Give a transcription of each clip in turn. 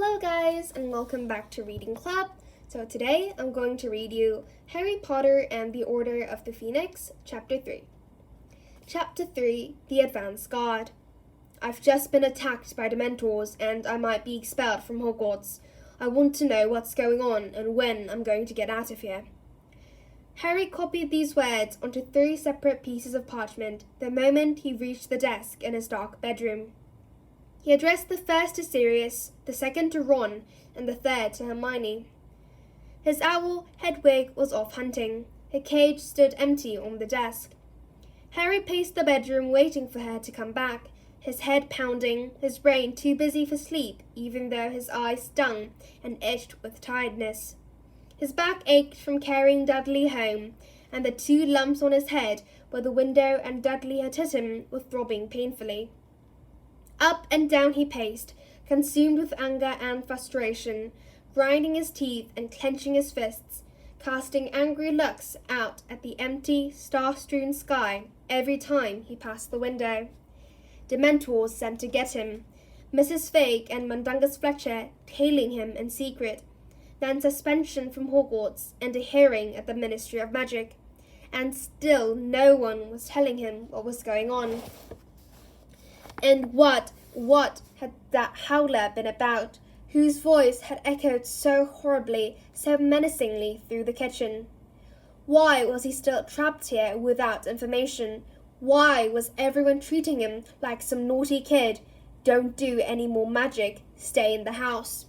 Hello guys, and welcome back to Reading Club. So today I'm going to read you Harry Potter and the Order of the Phoenix, Chapter 3. Chapter 3, The Advance Guard. I've just been attacked by Dementors and I might be expelled from Hogwarts. I want to know what's going on and when I'm going to get out of here. Harry copied these words onto 3 separate pieces of parchment the moment he reached the desk in his dark bedroom. He addressed the first to Sirius, the second to Ron, and the third to Hermione. His owl, Hedwig, was off hunting. Her cage stood empty on the desk. Harry paced the bedroom waiting for her to come back, his head pounding, his brain too busy for sleep even though his eyes stung and itched with tiredness. His back ached from carrying Dudley home, and the 2 lumps on his head where the window and Dudley had hit him were throbbing painfully. Up and down he paced, consumed with anger and frustration, grinding his teeth and clenching his fists, casting angry looks out at the empty, star-strewn sky every time he passed the window. Dementors sent to get him, Mrs. Fig and Mundungus Fletcher tailing him in secret, then suspension from Hogwarts and a hearing at the Ministry of Magic, and still no one was telling him what was going on. And what had that howler been about, whose voice had echoed so horribly, so menacingly through the kitchen? Why was he still trapped here without information? Why was everyone treating him like some naughty kid? Don't do any more magic, stay in the house.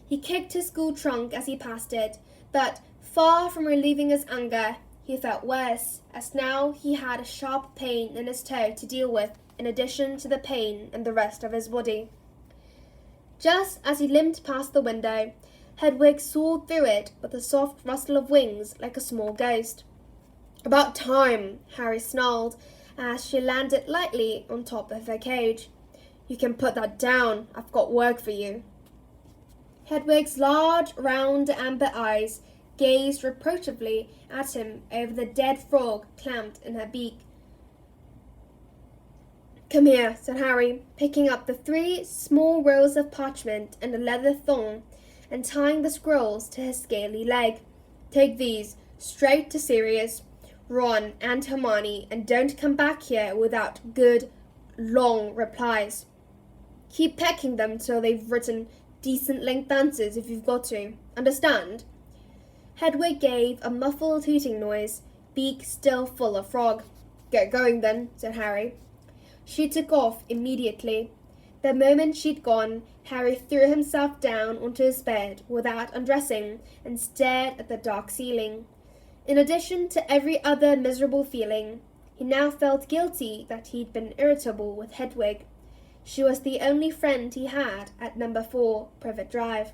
He kicked his school trunk as he passed it, but far from relieving his anger, he felt worse, as now he had a sharp pain in his toe to deal with, in addition to the pain in the rest of his body. Just as he limped past the window, Hedwig soared through it with a soft rustle of wings like a small ghost. "About time," Harry snarled as she landed lightly on top of her cage. "You can put that down. I've got work for you." Hedwig's large, round, amber eyes gazed reproachfully at him over the dead frog clamped in her beak. "Come here," said Harry, picking up the 3 small rolls of parchment and a leather thong and tying the scrolls to his scaly leg. "Take these straight to Sirius, Ron, and Hermione, and don't come back here without good, long replies. Keep pecking them till they've written decent-length answers if you've got to. Understand?" Hedwig gave a muffled hooting noise, beak still full of frog. "Get going then," said Harry. She took off immediately. The moment she'd gone, Harry threw himself down onto his bed without undressing and stared at the dark ceiling. In addition to every other miserable feeling, he now felt guilty that he'd been irritable with Hedwig. She was the only friend he had at number 4 Privet Drive.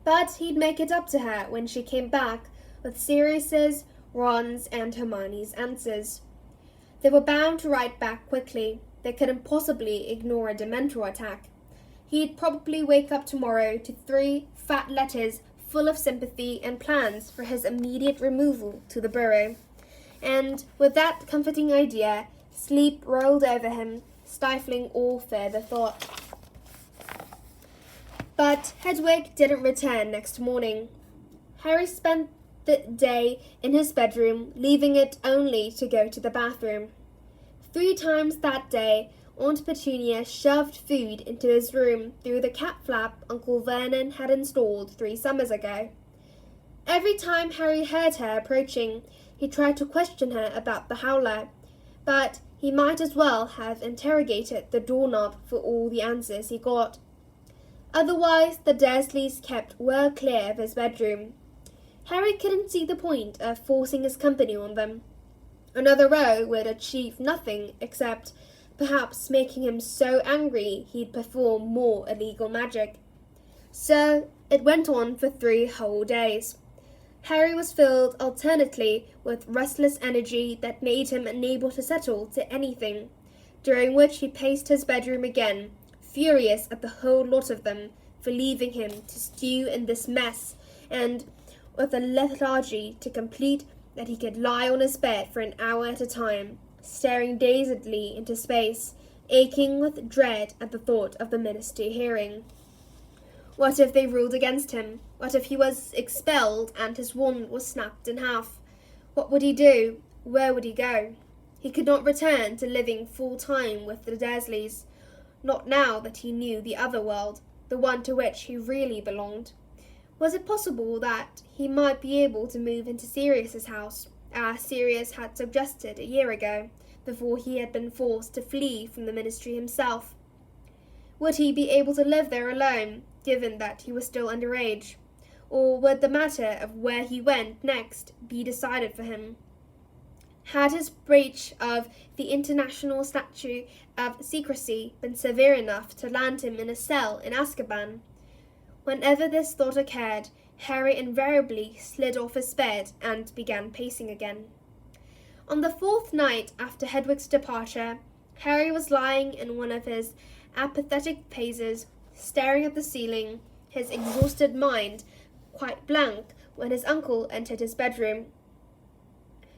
But he'd make it up to her when she came back with Sirius's, Ron's, and Hermione's answers. They were bound to write back quickly. They couldn't possibly ignore a Dementor attack. He'd probably wake up tomorrow to 3 fat letters full of sympathy and plans for his immediate removal to the Burrow. And with that comforting idea, sleep rolled over him, stifling all further thought. But Hedwig didn't return next morning. Harry spent the day in his bedroom, leaving it only to go to the bathroom. 3 times that day, Aunt Petunia shoved food into his room through the cat flap Uncle Vernon had installed 3 summers ago. Every time Harry heard her approaching, he tried to question her about the howler, but he might as well have interrogated the doorknob for all the answers he got. Otherwise, the Dursleys kept well clear of his bedroom. Harry couldn't see the point of forcing his company on them. Another row would achieve nothing except perhaps making him so angry he'd perform more illegal magic. So it went on for 3 whole days. Harry was filled alternately with restless energy that made him unable to settle to anything, during which he paced his bedroom again, furious at the whole lot of them for leaving him to stew in this mess, and with a lethargy to complete that he could lie on his bed for an hour at a time, staring dazedly into space, aching with dread at the thought of the Ministry hearing. What if they ruled against him? What if he was expelled and his wand was snapped in half? What would he do? Where would he go? He could not return to living full-time with the Dursleys, not now that he knew the other world, the one to which he really belonged. Was it possible that he might be able to move into Sirius's house, as Sirius had suggested a year ago, before he had been forced to flee from the Ministry himself? Would he be able to live there alone, given that he was still underage? Or would the matter of where he went next be decided for him? Had his breach of the international statute of secrecy been severe enough to land him in a cell in Azkaban? Whenever this thought occurred, Harry invariably slid off his bed and began pacing again. On the fourth night after Hedwig's departure, Harry was lying in one of his apathetic phases, staring at the ceiling, his exhausted mind quite blank, when his uncle entered his bedroom.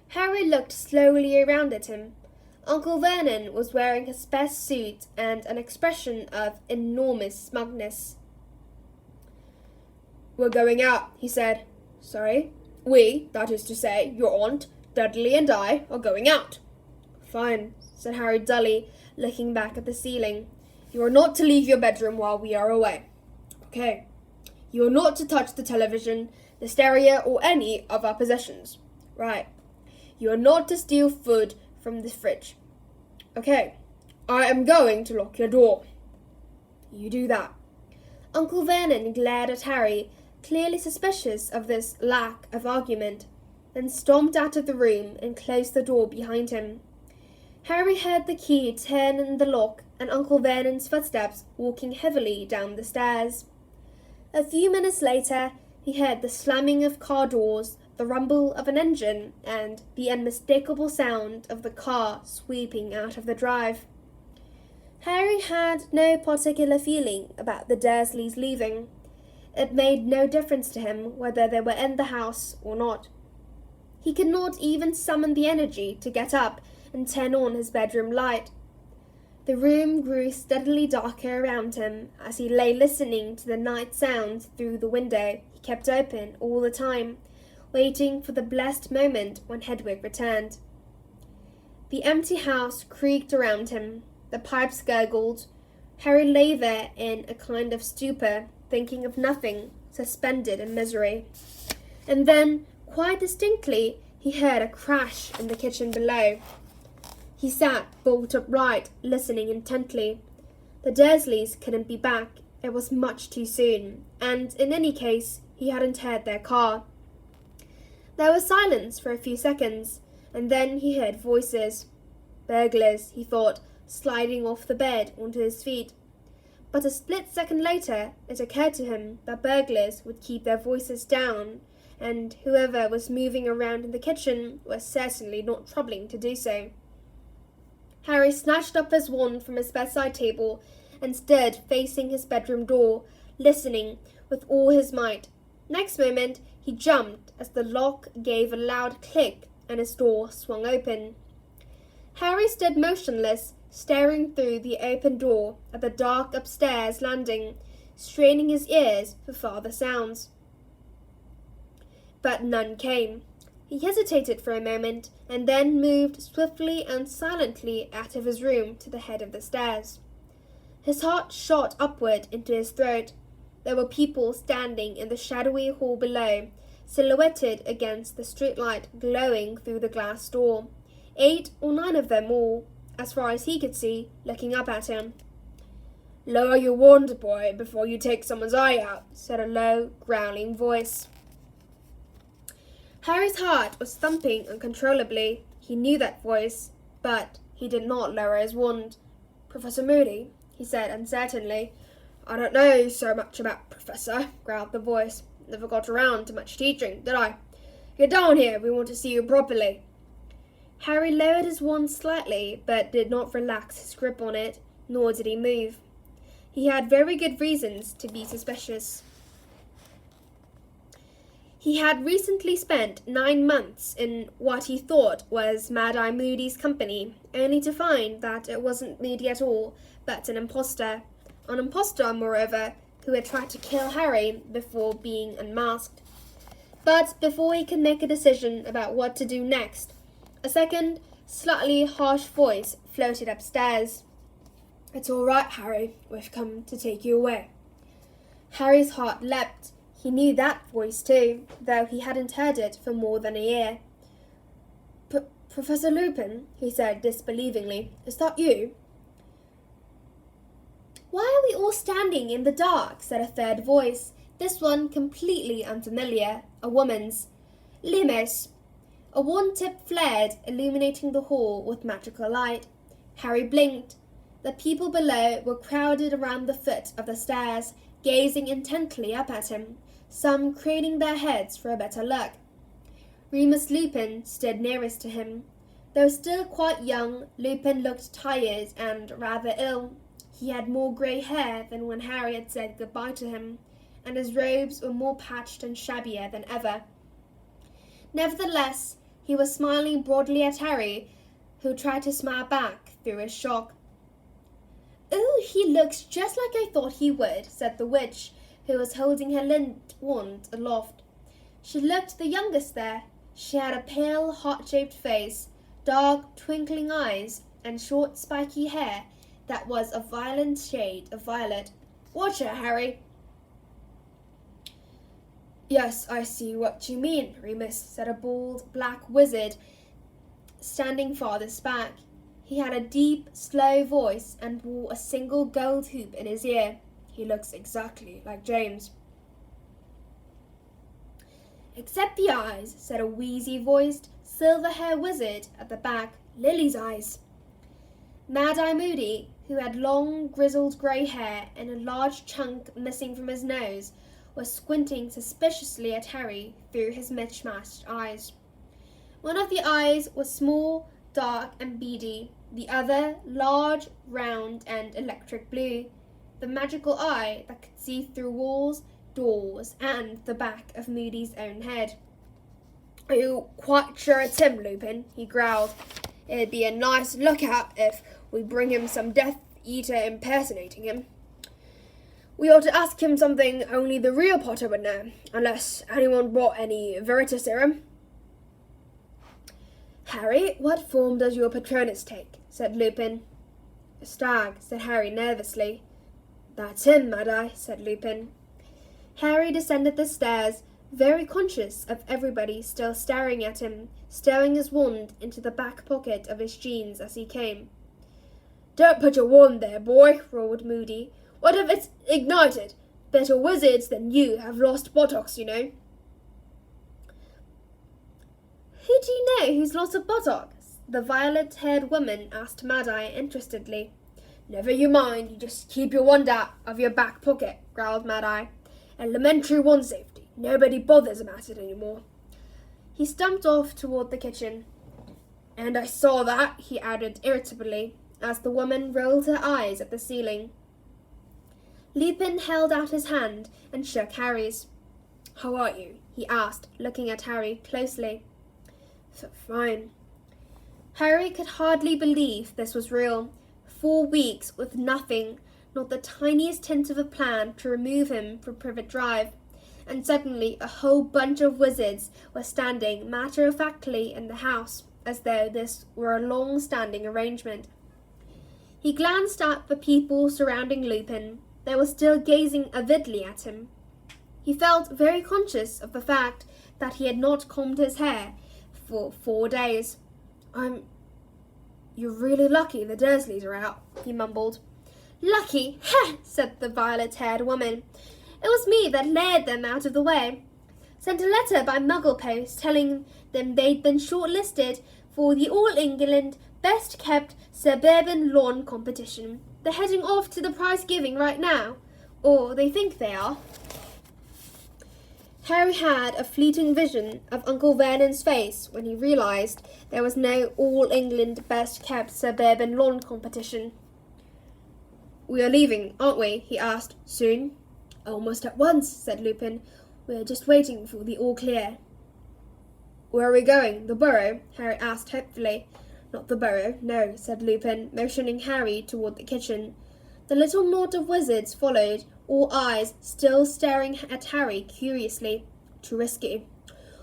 Harry looked slowly around at him. Uncle Vernon was wearing his best suit and an expression of enormous smugness. "We're going out," he said. "Sorry? We, that is to say, your aunt, Dudley and I, are going out." "Fine," said Harry dully, looking back at the ceiling. "You are not to leave your bedroom while we are away." "Okay." "You are not to touch the television, the stereo, or any of our possessions." "Right." "You are not to steal food from the fridge." "Okay." "I am going to lock your door." "You do that." Uncle Vernon glared at Harry, clearly suspicious of this lack of argument, then stomped out of the room and closed the door behind him. Harry heard the key turn in the lock and Uncle Vernon's footsteps walking heavily down the stairs. A few minutes later, he heard the slamming of car doors, the rumble of an engine, and the unmistakable sound of the car sweeping out of the drive. Harry had no particular feeling about the Dursleys leaving. It made no difference to him whether they were in the house or not. He could not even summon the energy to get up and turn on his bedroom light. The room grew steadily darker around him as he lay listening to the night sounds through the window he kept open all the time, waiting for the blessed moment when Hedwig returned. The empty house creaked around him. The pipes gurgled. Harry lay there in a kind of stupor, thinking of nothing, suspended in misery. And then, quite distinctly, he heard a crash in the kitchen below. He sat bolt upright, listening intently. The Dursleys couldn't be back. It was much too soon, and in any case, he hadn't heard their car. There was silence for a few seconds, and then he heard voices. Burglars, he thought, sliding off the bed onto his feet. But a split second later, it occurred to him that burglars would keep their voices down, and whoever was moving around in the kitchen was certainly not troubling to do so. Harry snatched up his wand from his bedside table and stood facing his bedroom door, listening with all his might. Next moment, he jumped as the lock gave a loud click and his door swung open. Harry stood motionless, staring through the open door at the dark upstairs landing, straining his ears for farther sounds. But none came. He hesitated for a moment, and then moved swiftly and silently out of his room to the head of the stairs. His heart shot upward into his throat. There were people standing in the shadowy hall below, silhouetted against the streetlight glowing through the glass door. 8 or 9 of them all, as far as he could see, looking up at him. "Lower your wand, boy, before you take someone's eye out," said a low, growling voice. Harry's heart was thumping uncontrollably. He knew that voice, but he did not lower his wand. "Professor Moody," he said uncertainly. "I don't know so much about Professor," growled the voice. "Never got around to much teaching, did I? Get down here, we want to see you properly." Harry lowered his wand slightly, but did not relax his grip on it, nor did he move. He had very good reasons to be suspicious. He had recently spent 9 months in what he thought was Mad-Eye Moody's company, only to find that it wasn't Moody at all, but an impostor. An impostor, moreover, who had tried to kill Harry before being unmasked. But before he could make a decision about what to do next, a second, slightly harsh voice floated upstairs. "It's all right, Harry. We've come to take you away." Harry's heart leapt. He knew that voice too, though he hadn't heard it for more than a year. "Professor Lupin," he said disbelievingly, "is that you?" "Why are we all standing in the dark?" said a third voice, this one completely unfamiliar, a woman's. "Lumos." A wand tip flared, illuminating the hall with magical light. Harry blinked. The people below were crowded around the foot of the stairs, gazing intently up at him, some craning their heads for a better look. Remus Lupin stood nearest to him. Though still quite young, Lupin looked tired and rather ill. He had more grey hair than when Harry had said goodbye to him, and his robes were more patched and shabbier than ever. Nevertheless, he was smiling broadly at Harry, who tried to smile back through his shock. "Oh, he looks just like I thought he would," said the witch, who was holding her lint wand aloft. She looked the youngest there. She had a pale, heart-shaped face, dark, twinkling eyes, and short, spiky hair that was a violent shade of violet. "Watch her, Harry." "Yes, I see what you mean, Remus," said a bald, black wizard standing farthest back. He had a deep, slow voice and wore a single gold hoop in his ear. "He looks exactly like James." "Except the eyes," said a wheezy-voiced, silver-haired wizard at the back. "Lily's eyes." Mad-Eye Moody, who had long, grizzled grey hair and a large chunk missing from his nose, was squinting suspiciously at Harry through his mismatched eyes. One of the eyes was small, dark and beady, the other large, round and electric blue, the magical eye that could see through walls, doors and the back of Moody's own head. "Are you quite sure it's him, Lupin?" he growled. "It'd be a nice lookout if we bring him some Death Eater impersonating him. We ought to ask him something only the real Potter would know, unless anyone brought any Veritaserum." "Harry, what form does your Patronus take?" said Lupin. "A stag," said Harry nervously. "That's him, Mad-Eye," said Lupin. Harry descended the stairs, very conscious of everybody still staring at him, stowing his wand into the back pocket of his jeans as he came. "Don't put your wand there, boy," roared Moody. "What if it's ignited? Better wizards than you have lost buttocks, you know." "Who do you know who's lost a buttock?" the violet-haired woman asked Mad-Eye interestedly. "Never you mind, you just keep your wand out of your back pocket," growled Mad-Eye. "Elementary wand safety. Nobody bothers about it anymore." He stumped off toward the kitchen. "And I saw that," he added irritably, as the woman rolled her eyes at the ceiling. Lupin held out his hand and shook Harry's. "How are you?" he asked, looking at Harry closely. "Fine." Harry could hardly believe this was real. 4 weeks with nothing, not the tiniest hint of a plan to remove him from Privet Drive, and suddenly a whole bunch of wizards were standing matter-of-factly in the house, as though this were a long-standing arrangement. He glanced at the people surrounding Lupin. They were still gazing avidly at him. He felt very conscious of the fact that he had not combed his hair for 4 days. "You're really lucky the Dursleys are out," he mumbled. "Lucky? Ha!" said the violet-haired woman. "It was me that led them out of the way. Sent a letter by Muggle post telling them they'd been shortlisted for the All England Best Kept Suburban Lawn competition. They're heading off to the prize giving right now. Or they think they are." Harry had a fleeting vision of Uncle Vernon's face when he realised there was no All England Best Kept Suburban Lawn competition. "We are leaving, aren't we?" he asked. "Soon?" "Almost at once," said Lupin. "We're just waiting for the all clear." "Where are we going? The Burrow?" Harry asked hopefully. "Not the Burrow, no," said Lupin, motioning Harry toward the kitchen. The little knot of wizards followed, all eyes still staring at Harry curiously. Too risky.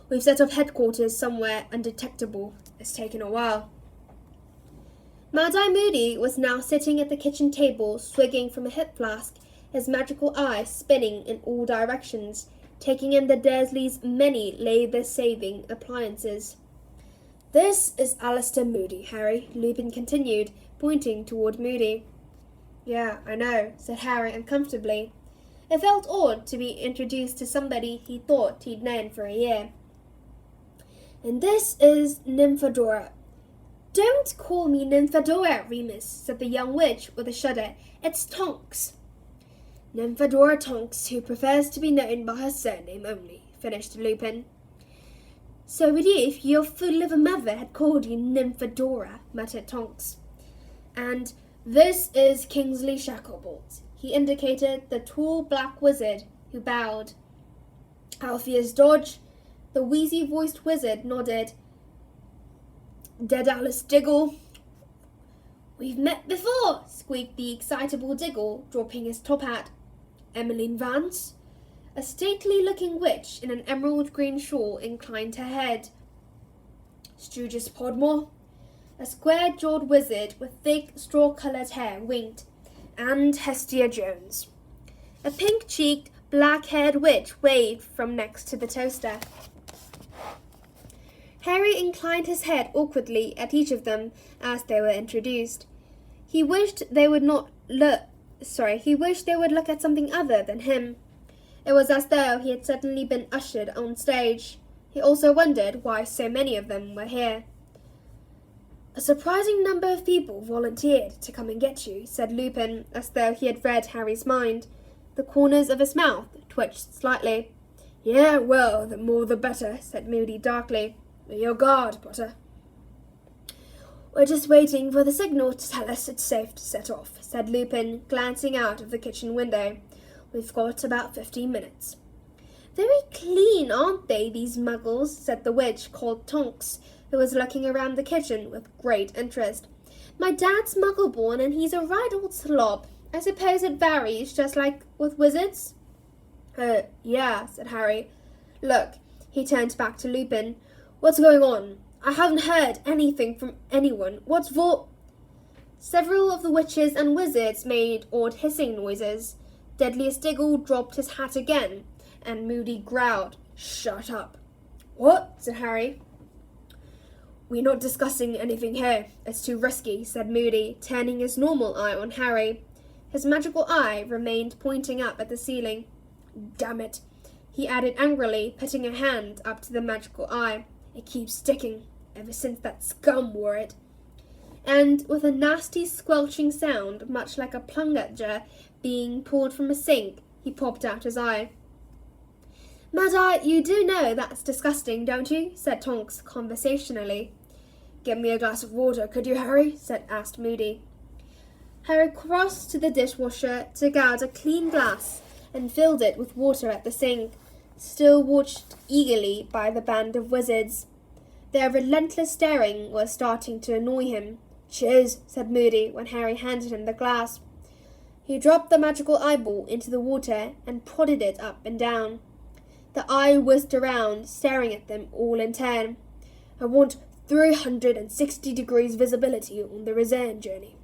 We've set up headquarters somewhere undetectable. It's taken a while. Mad-Eye Moody was now sitting at the kitchen table, swigging from a hip flask, his magical eye spinning in all directions, taking in the Dursleys' many labour-saving appliances. This is Alistair Moody, Harry, Lupin continued, pointing toward Moody. Yeah, I know, said Harry uncomfortably. It felt odd to be introduced to somebody he thought he'd known for a year. And this is Nymphadora. Don't call me Nymphadora, Remus, said the young witch with a shudder. It's Tonks. Nymphadora Tonks, who prefers to be known by her surname only, finished Lupin. So would you if your fool of a mother had called you Nymphadora, muttered Tonks. And this is Kingsley Shacklebolt. He indicated the tall black wizard, who bowed. Alpheus Dodge. The wheezy-voiced wizard nodded. Dead Alice Diggle. We've met before, squeaked the excitable Diggle, dropping his top hat. Emmeline Vance. A stately-looking witch in an emerald-green shawl inclined her head. Sturgis Podmore. A square-jawed wizard with thick, straw-coloured hair winked. And Hestia Jones. A pink-cheeked, black-haired witch waved from next to the toaster. Harry inclined his head awkwardly at each of them as they were introduced. He wished they would look at something other than him. It was as though he had suddenly been ushered on stage. He also wondered why so many of them were here. A surprising number of people volunteered to come and get you, said Lupin, as though he had read Harry's mind. The corners of his mouth twitched slightly. Yeah, well, the more the better, said Moody darkly. Be your guard, Potter. We're just waiting for the signal to tell us it's safe to set off, said Lupin, glancing out of the kitchen window. We've got about 15 minutes. Very clean, aren't they, these muggles, said the witch called Tonks, who was looking around the kitchen with great interest. My dad's muggle-born and he's a right old slob. I suppose it varies, just like with wizards? Yeah, said Harry. Look, he turned back to Lupin. What's going on? I haven't heard anything from anyone. What's Several of the witches and wizards made odd hissing noises. Deadliest Diggle dropped his hat again, and Moody growled, Shut up. What? Said Harry. We're not discussing anything here. It's too risky, said Moody, turning his normal eye on Harry. His magical eye remained pointing up at the ceiling. Damn it, he added angrily, putting a hand up to the magical eye. It keeps sticking, ever since that scum wore it. And with a nasty squelching sound, much like a plunger being pulled from a sink, he popped out his eye. Mad-Eye, you do know that's disgusting, don't you? Said Tonks conversationally. Get me a glass of water, could you, Harry? asked Moody. Harry crossed to the dishwasher, took out a clean glass, and filled it with water at the sink, still watched eagerly by the band of wizards. Their relentless staring was starting to annoy him. Cheers, said Moody when Harry handed him the glass. He dropped the magical eyeball into the water and prodded it up and down. The eye whizzed around, staring at them all in turn. I want 360 degrees visibility on the return journey.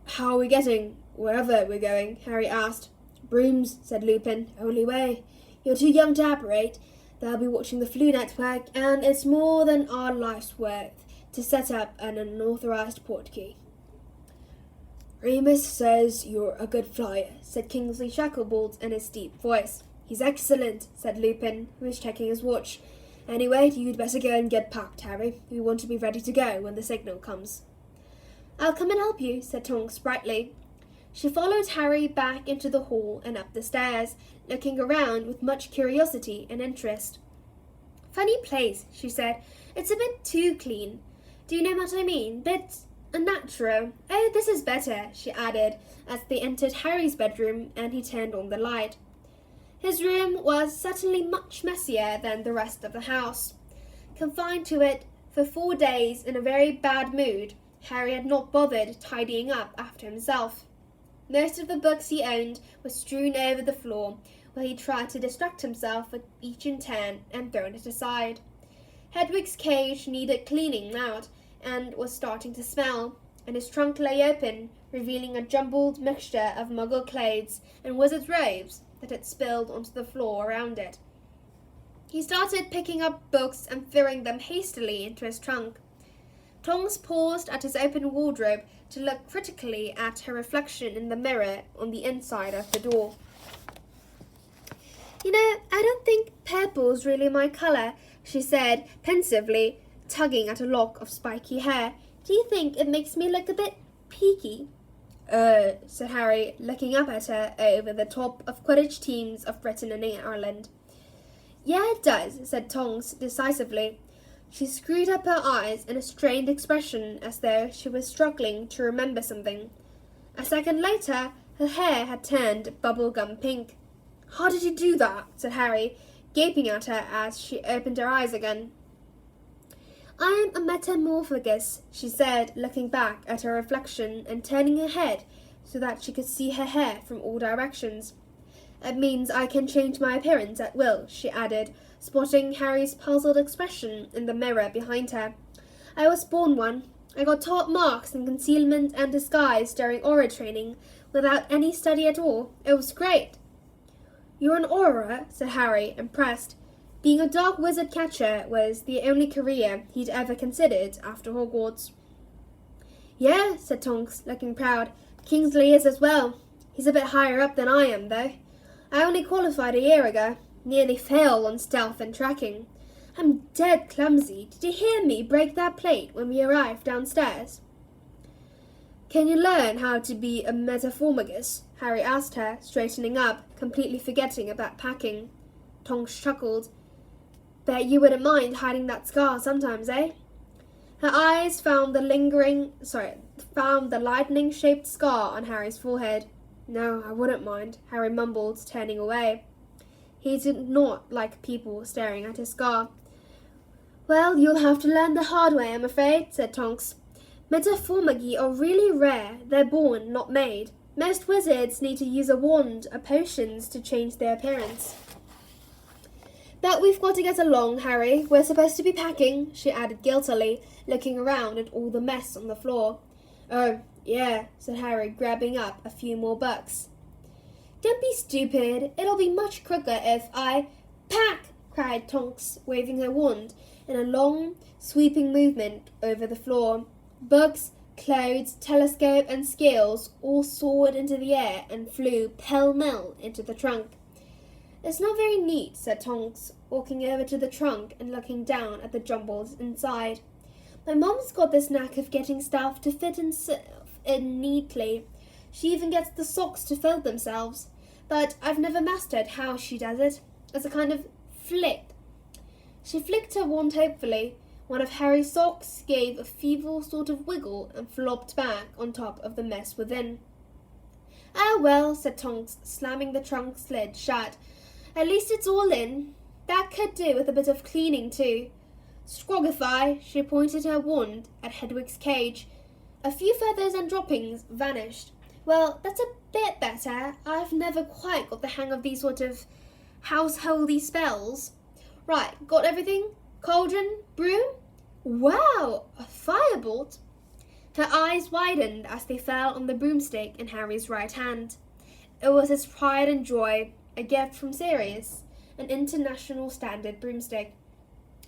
How are we getting? Wherever we're going, Harry asked. Brooms, said Lupin. Only way. You're too young to operate. They'll be watching the Floo network, and it's more than our life's worth to set up an unauthorized portkey. Remus says you're a good flyer, said Kingsley Shacklebolt in his deep voice. He's excellent, said Lupin, who was checking his watch. Anyway, you'd better go and get packed, Harry. We want to be ready to go when the signal comes. I'll come and help you, said Tonks brightly. She followed Harry back into the hall and up the stairs, looking around with much curiosity and interest. Funny place, she said. It's a bit too clean. Do you know what I mean? Bit unnatural. Oh, this is better, she added, as they entered Harry's bedroom and he turned on the light. His room was certainly much messier than the rest of the house. Confined to it for 4 days in a very bad mood, Harry had not bothered tidying up after himself. Most of the books he owned were strewn over the floor, while he tried to distract himself with each in turn and thrown it aside. Hedwig's cage needed cleaning out and was starting to smell, and his trunk lay open, revealing a jumbled mixture of Muggle clothes and wizard's robes that had spilled onto the floor around it. He started picking up books and throwing them hastily into his trunk. Tonks paused at his open wardrobe to look critically at her reflection in the mirror on the inside of the door. "You know, I don't think purple's really my colour," she said pensively, tugging at a lock of spiky hair. "Do you think it makes me look a bit peaky?" Said Harry, looking up at her over the top of Quidditch teams of Britain and Ireland. "Yeah, it does," said Tonks decisively. She screwed up her eyes in a strained expression as though she was struggling to remember something. A second later, her hair had turned bubblegum pink. "How did you do that?" said Harry, gaping at her as she opened her eyes again. "I'm a metamorphagus," she said, looking back at her reflection and turning her head so that she could see her hair from all directions. "It means I can change my appearance at will," she added, spotting Harry's puzzled expression in the mirror behind her. "I was born one. I got top marks in concealment and disguise during Auror training without any study at all. It was great." "You're an Auror?" said Harry, impressed. Being a dark wizard catcher was the only career he'd ever considered after Hogwarts. "Yeah," said Tonks, looking proud. "Kingsley is as well. He's a bit higher up than I am, though. I only qualified a year ago. Nearly failed on stealth and tracking. I'm dead clumsy. Did you hear me break that plate when we arrived downstairs?" "Can you learn how to be a metamorphagus?" Harry asked her, straightening up, completely forgetting about packing. Tonks chuckled. "Bet you wouldn't mind hiding that scar sometimes, eh?" Her eyes found the lightning-shaped scar on Harry's forehead. "No, I wouldn't mind," Harry mumbled, turning away. He did not like people staring at his scar. "Well, you'll have to learn the hard way, I'm afraid," said Tonks. "Metamorphaги are really rare. They're born, not made. Most wizards need to use a wand or potions to change their appearance." "But we've got to get along, Harry. We're supposed to be packing," she added guiltily, looking around at all the mess on the floor. "Oh, yeah," said Harry, grabbing up a few more books. "Don't be stupid. It'll be much quicker if I—" "Pack!" cried Tonks, waving her wand in a long, sweeping movement over the floor. Books, clothes, telescope, and scales all soared into the air and flew pell-mell into the trunk. "It's not very neat," said Tonks, walking over to the trunk and looking down at the jumbles inside. "My mom's got this knack of getting stuff to fit in neatly. She even gets the socks to fold themselves. But I've never mastered how she does it. It's a kind of flick." She flicked her wand hopefully. One of Harry's socks gave a feeble sort of wiggle and flopped back on top of the mess within. "Ah, well," said Tonks, slamming the trunk lid shut. "At least it's all in. That could do with a bit of cleaning too. Scrogify," she pointed her wand at Hedwig's cage. A few feathers and droppings vanished. "Well, that's a bit better. I've never quite got the hang of these sort of householdy spells. Right, got everything? Cauldron? Broom? Wow, a firebolt!" Her eyes widened as they fell on the broomstick in Harry's right hand. It was his pride and joy, a gift from Sirius, an international standard broomstick.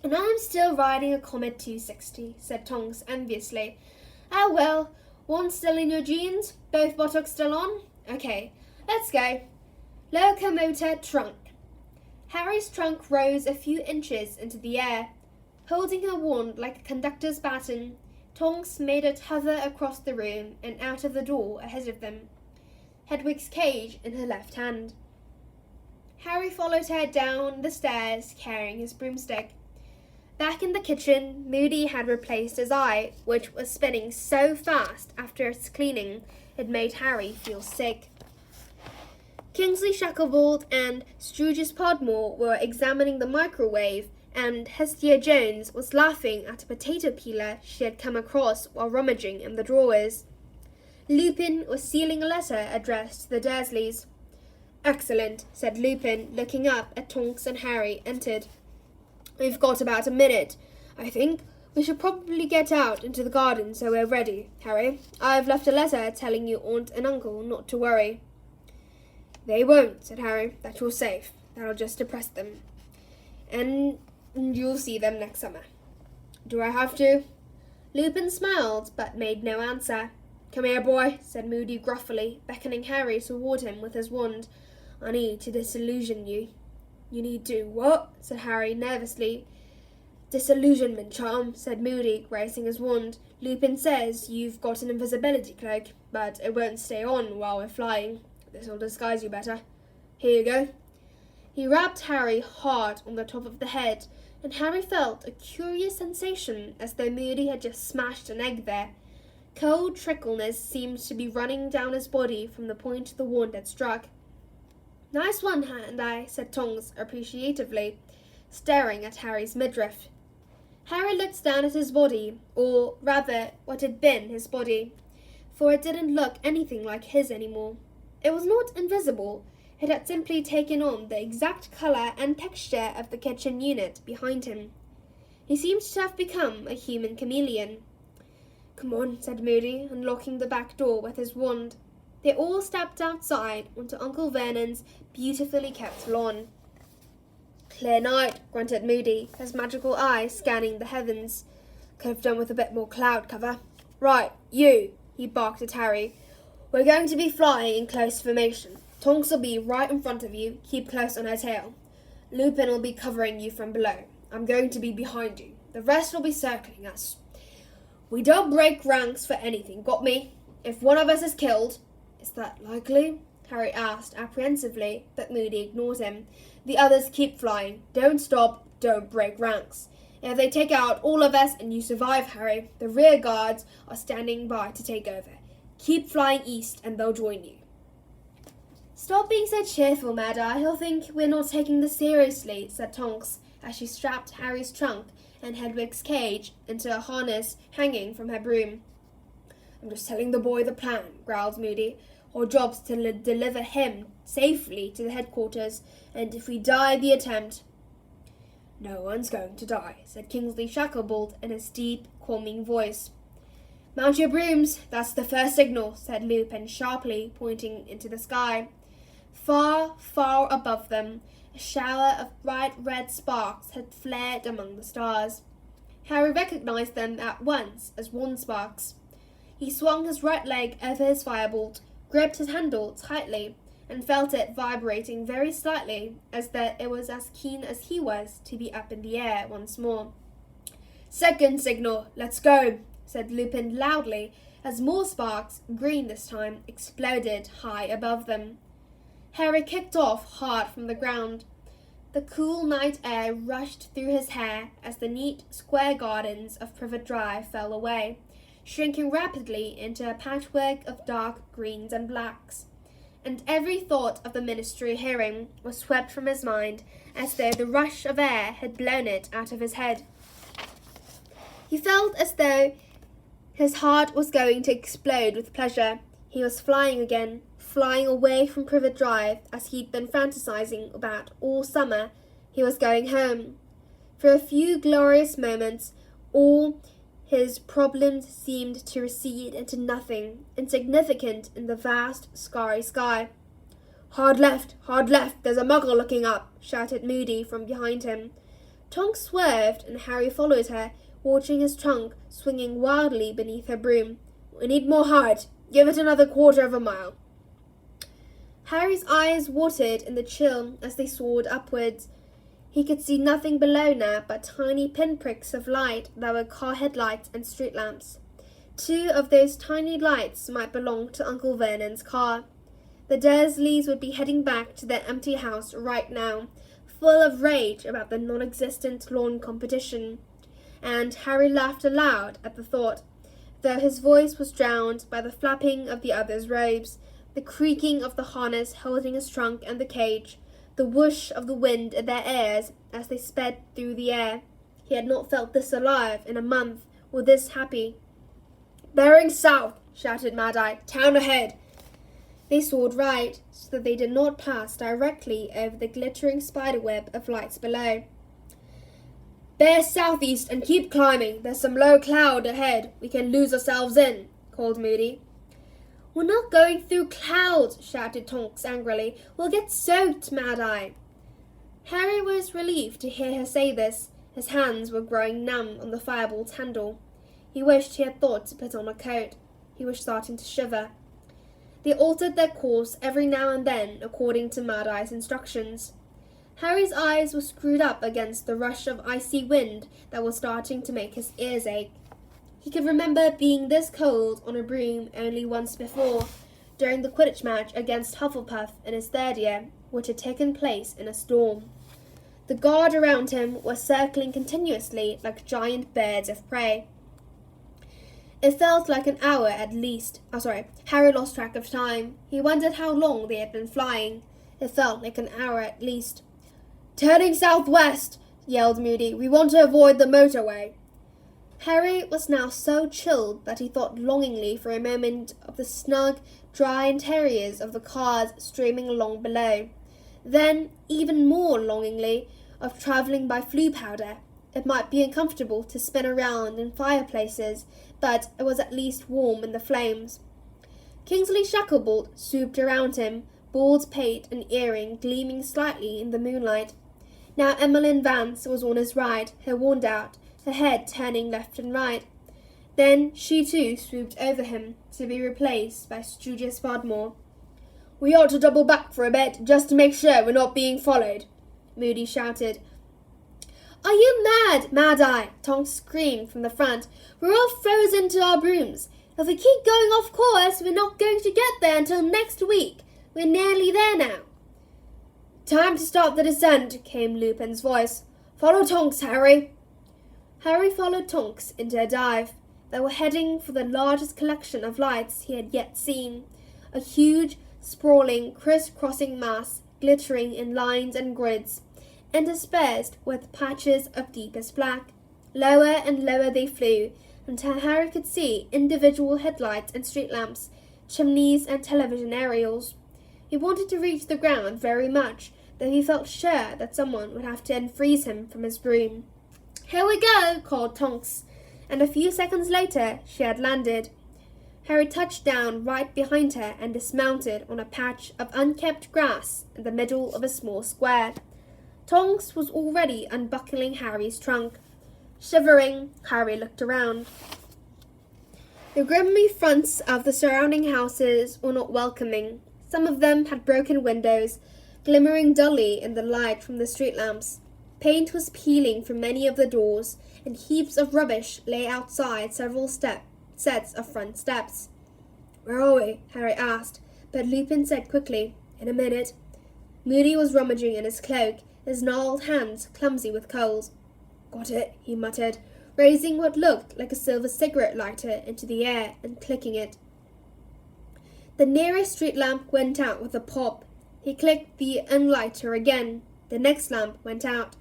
"And I'm still riding a Comet 260, said Tonks enviously. "Ah well, one still in your jeans, both buttocks still on? Okay, let's go. Locomotor trunk." Harry's trunk rose a few inches into the air. Holding her wand like a conductor's baton, Tonks made it hover across the room and out of the door ahead of them, Hedwig's cage in her left hand. Harry followed her down the stairs, carrying his broomstick. Back in the kitchen, Moody had replaced his eye, which was spinning so fast after its cleaning it made Harry feel sick. Kingsley Shacklebolt and Sturgis Podmore were examining the microwave, and Hestia Jones was laughing at a potato peeler she had come across while rummaging in the drawers. Lupin was sealing a letter addressed to the Dursleys. "Excellent," said Lupin, looking up at Tonks and Harry entered. "We've got about a minute, I think. We should probably get out into the garden so we're ready. Harry, I've left a letter telling your aunt and uncle not to worry." "They won't," said Harry. "That you're safe. That'll just depress them. And you'll see them next summer." "Do I have to?" Lupin smiled, but made no answer. "Come here, boy," said Moody gruffly, beckoning Harry toward him with his wand. "I need to disillusion you." "You need to what?" said Harry nervously. "Disillusionment charm," said Moody, raising his wand. "Lupin says you've got an invisibility cloak, but it won't stay on while we're flying. This'll disguise you better. Here you go." He rapped Harry hard on the top of the head, and Harry felt a curious sensation as though Moody had just smashed an egg there. Cold trickleness seemed to be running down his body from the point the wand had struck. "Nice one, Hand-Eye," said Tonks appreciatively, staring at Harry's midriff. Harry looked down at his body, or rather what had been his body, for it didn't look anything like his anymore. It was not invisible. It had simply taken on the exact colour and texture of the kitchen unit behind him. He seemed to have become a human chameleon. "Come on," said Moody, unlocking the back door with his wand. They all stepped outside onto Uncle Vernon's beautifully kept lawn. "Clear night," grunted Moody, his magical eye scanning the heavens. "Could have done with a bit more cloud cover. Right, you," he barked at Harry. "We're going to be flying in close formation. Tonks will be right in front of you. Keep close on her tail. Lupin will be covering you from below. I'm going to be behind you. The rest will be circling us. We don't break ranks for anything, got me? If one of us is killed—" "Is that likely?" Harry asked apprehensively, but Moody ignored him. "The others keep flying. Don't stop, don't break ranks. If they take out all of us and you survive, Harry, the rear guards are standing by to take over. Keep flying east and they'll join you." "Stop being so cheerful, Mad-Eye. He'll think we're not taking this seriously," said Tonks, as she strapped Harry's trunk and Hedwig's cage into a harness hanging from her broom. "I'm just telling the boy the plan," growled Moody. "Our job's to deliver him safely to the headquarters, and if we die the attempt—" "No one's going to die," said Kingsley Shacklebolt in his deep, calming voice. "Mount your brooms. That's the first signal," said Lupin sharply, pointing into the sky. Far, far above them, a shower of bright red sparks had flared among the stars. Harry recognized them at once as wand sparks. He swung his right leg over his firebolt, gripped his handle tightly, and felt it vibrating very slightly, as though it was as keen as he was to be up in the air once more. "Second signal, let's go," said Lupin loudly, as more sparks, green this time, exploded high above them. Harry kicked off hard from the ground. The cool night air rushed through his hair as the neat, square gardens of Privet Drive fell away, shrinking rapidly into a patchwork of dark greens and blacks. And every thought of the ministry hearing was swept from his mind as though the rush of air had blown it out of his head. He felt as though his heart was going to explode with pleasure. He was flying again, flying away from Privet Drive as he'd been fantasizing about all summer. He was going home. For a few glorious moments, all his problems seemed to recede into nothing, insignificant in the vast, starry sky. Hard left, there's a muggle looking up," shouted Moody from behind him. Tonks swerved, and Harry followed her, watching his trunk swinging wildly beneath her broom. "We need more hard. Give it another quarter of a mile." Harry's eyes watered in the chill as they soared upwards. He could see nothing below now but tiny pinpricks of light that were car headlights and street lamps. 2 of those tiny lights might belong to Uncle Vernon's car. The Dursleys would be heading back to their empty house right now, full of rage about the non-existent lawn competition. And Harry laughed aloud at the thought, though his voice was drowned by the flapping of the others' robes, the creaking of the harness holding his trunk and the cage, the whoosh of the wind in their ears as they sped through the air. He had not felt this alive in a month, or this happy. "Bearing south," shouted Mad-Eye. "Town ahead!" They soared right, so that they did not pass directly over the glittering spiderweb of lights below. "Bear southeast and keep climbing. There's some low cloud ahead we can lose ourselves in," called Moody. "We're not going through clouds," shouted Tonks angrily. "We'll get soaked, Mad-Eye." Harry was relieved to hear her say this. His hands were growing numb on the firebolt's handle. He wished he had thought to put on a coat. He was starting to shiver. They altered their course every now and then according to Mad-Eye's instructions. Harry's eyes were screwed up against the rush of icy wind that was starting to make his ears ache. He could remember being this cold on a broom only once before, during the Quidditch match against Hufflepuff in his third year, which had taken place in a storm. The guard around him was circling continuously like giant birds of prey. It felt like an hour at least. Harry lost track of time. He wondered how long they had been flying. It felt like an hour at least. "Turning southwest," yelled Moody. "We want to avoid the motorway." Harry was now so chilled that he thought longingly for a moment of the snug, dry interiors of the cars streaming along below. Then, even more longingly, of travelling by Floo powder. It might be uncomfortable to spin around in fireplaces, but it was at least warm in the flames. Kingsley Shacklebolt swooped around him, bald pate and earring gleaming slightly in the moonlight. Now Emmeline Vance was on his right, her wand out, her head turning left and right. Then she too swooped over him, to be replaced by Studious Podmore. "We ought to double back for a bit, just to make sure we're not being followed," Moody shouted. "Are you mad, Mad-Eye?" Tonks screamed from the front. "We're all frozen to our brooms. If we keep going off course, we're not going to get there until next week. We're nearly there now." "Time to start the descent," came Lupin's voice. "Follow Tonks, Harry." Harry followed Tonks into a dive. They were heading for the largest collection of lights he had yet seen. A huge, sprawling, criss-crossing mass, glittering in lines and grids, interspersed with patches of deepest black. Lower and lower they flew, until Harry could see individual headlights and street lamps, chimneys and television aerials. He wanted to reach the ground very much, though he felt sure that someone would have to unfreeze him from his broom. "Here we go," called Tonks, and a few seconds later she had landed. Harry touched down right behind her and dismounted on a patch of unkempt grass in the middle of a small square. Tonks was already unbuckling Harry's trunk. Shivering, Harry looked around. The grimy fronts of the surrounding houses were not welcoming. Some of them had broken windows, glimmering dully in the light from the street lamps. Paint was peeling from many of the doors, and heaps of rubbish lay outside several sets of front steps. "Where are we?" Harry asked, but Lupin said quickly, "In a minute." Moody was rummaging in his cloak, his gnarled hands clumsy with coals. "Got it," he muttered, raising what looked like a silver cigarette lighter into the air and clicking it. The nearest street lamp went out with a pop. He clicked the unlighter again. The next lamp went out.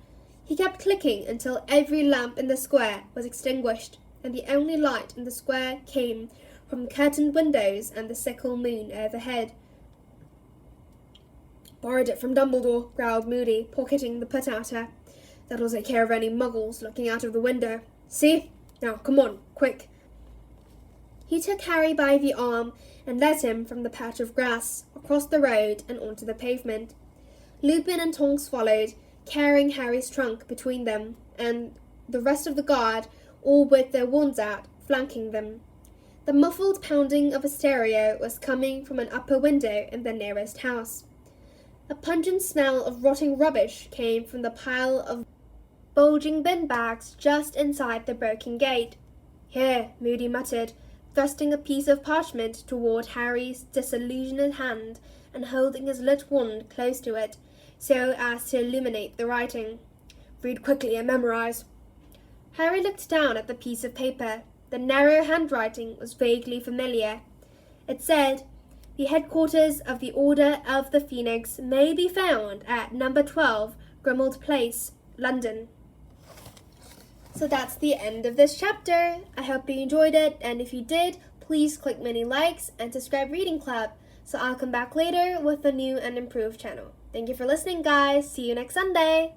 He kept clicking until every lamp in the square was extinguished, and the only light in the square came from curtained windows and the sickle moon overhead. "Borrowed it from Dumbledore," growled Moody, pocketing the put-outer. "That'll take care of any muggles looking out of the window. See? Now, come on, quick." He took Harry by the arm and led him from the patch of grass, across the road and onto the pavement. Lupin and Tonks followed, carrying Harry's trunk between them, and the rest of the guard, all with their wands out, flanking them. The muffled pounding of a stereo was coming from an upper window in the nearest house. A pungent smell of rotting rubbish came from the pile of bulging bin bags just inside the broken gate. "Here," Moody muttered, thrusting a piece of parchment toward Harry's disillusioned hand and holding his lit wand close to it, so as to illuminate the writing. "Read quickly and memorize." Harry looked down at the piece of paper. The narrow handwriting was vaguely familiar. It said, "The headquarters of the Order of the Phoenix may be found at number 12, Grimmauld Place, London." So that's the end of this chapter. I hope you enjoyed it, and if you did, please click many likes and subscribe Reading Club so I'll come back later with a new and improved channel. Thank you for listening, guys. See you next Sunday.